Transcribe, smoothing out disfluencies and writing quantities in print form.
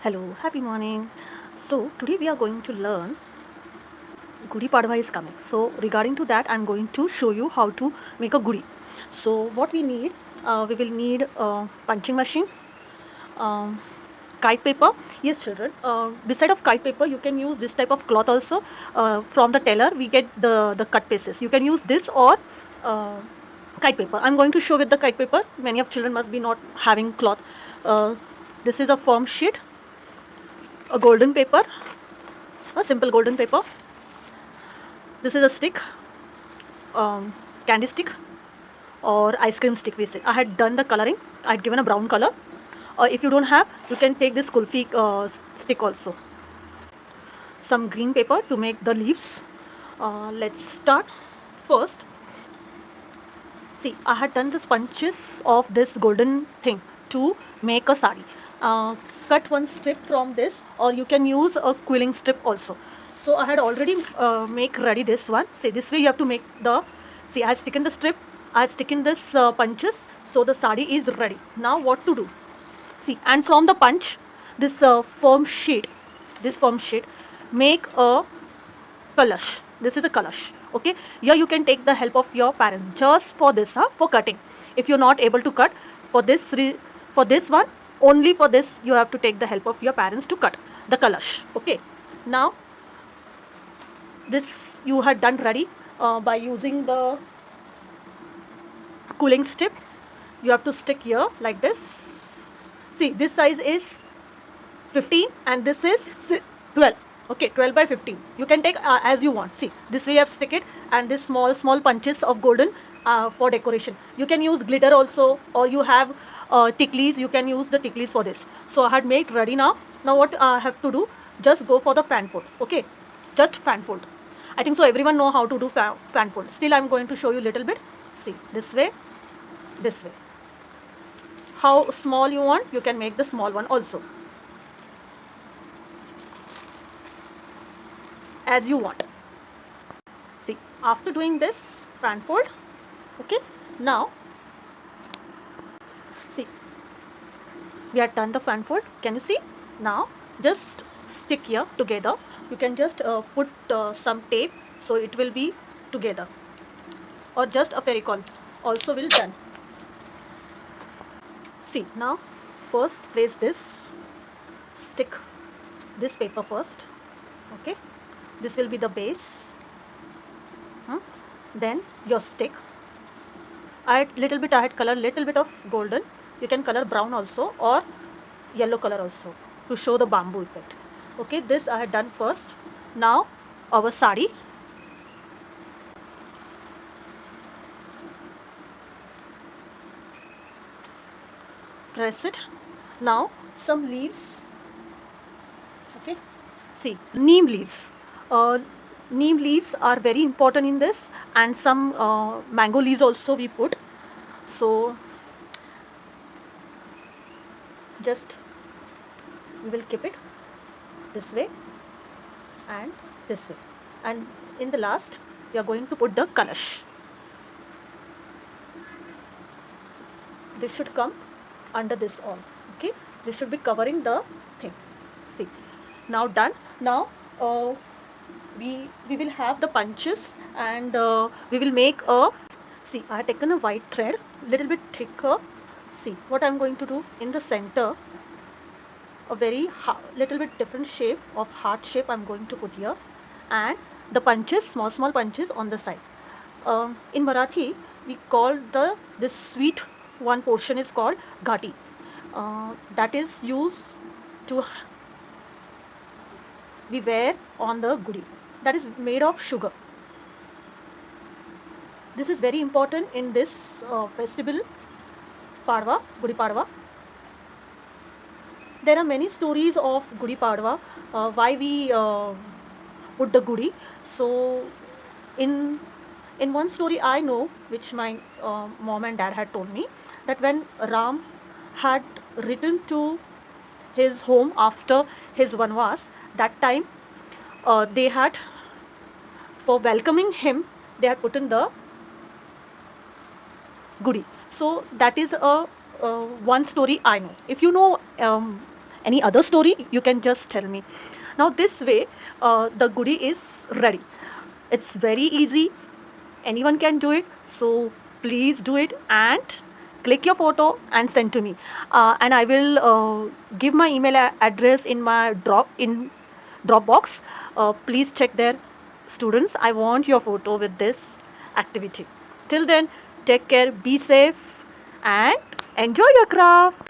Hello, happy morning. So, today we are going to learn Gudi Padwa is coming. So, regarding to that, I'm going to show you how to make a Gudi. So, what we will need a punching machine, um, kite paper. Yes, children. Beside of kite paper, you can use this type of cloth also. From the tailor, we get the cut pieces. You can use this or uh, kite paper. I'm going to show with the kite paper. Many of children must be not having cloth. Uh, this is a firm sheet, a golden paper, a simple golden paper. This is a stick, candy stick or ice cream stick we say. I had done the coloring. I had given a brown color. If you don't have, you can take this kulfi stick also. Some green paper to make the leaves. Let's start. First, see, I had done the bunches of this golden thing to make a sari. Cut one strip from this, or you can use a quilling strip also. So I had already make ready this one. See, this way you have to make the. See, I stick in the strip. I stick in this punches. So the sari is ready. Now what to do? See, and from the punch, this firm sheet, make a kalash. This is a kalash. Okay, here you can take the help of your parents just for this, for cutting. If you're not able to cut for for this one, only for this you have to take the help of your parents to cut the kalash. Okay, now this you had done ready by using the cooling strip. You have to stick here like this. See, this size is 15 and this is 12. Okay, 12 by 15. You can take as you want. See, this way you have stick it, and this small punches of golden for decoration. You can use glitter also, or you have ticklies. You can use the ticklies for this. So I had made ready now. Now what I have to do? Just go for the fan fold. Okay, just fan fold. I think so everyone know how to do fan fold. Still I'm going to show you little bit. See, this way, this way. How small you want, you can make the small one also, as you want. See, after doing this fan fold, okay, now see, we have done the fan fold. Can you see? Now just stick here together. You can just put some tape so it will be together, or just a ferricol also will done. See, now first place this, stick this paper first. Okay, this will be the base. Then your stick. I had color little bit of golden. You can color brown also or yellow color also to show the bamboo effect. Okay, this I had done first. Now our sari. Press it. Now some leaves. Okay, see, neem leaves. Neem leaves are very important in this, and some mango leaves also we put. So just we will keep it this way and this way, and in the last we are going to put the kalash. This should come under this all. Okay, this should be covering the thing. See, now done. Now we will have the punches, and we will make a. See, I have taken a white thread, little bit thicker. See what I'm going to do in the center. A very little bit different shape of heart shape I'm going to put here, and the punches, small punches on the side. In Marathi we call this sweet one portion is called ghati. That is used to we wear on the gudi, that is made of sugar. This is very important in this festival, Padwa, Gudi Padwa. There are many stories of Gudi Padwa, why we put the Gudi. So, in one story I know, which my mom and dad had told me, that when Ram had returned to his home after his vanvas, that time they had, for welcoming him, they had put in the Gudi. So that is a one story I know. If you know any other story, you can just tell me. Now this way the goodie is ready. It's very easy, anyone can do it, so please do it and click your photo and send to me, and I will give my email address in my Dropbox. Please check there. Students, I want your photo with this activity. Till then, take care, be safe and enjoy your craft.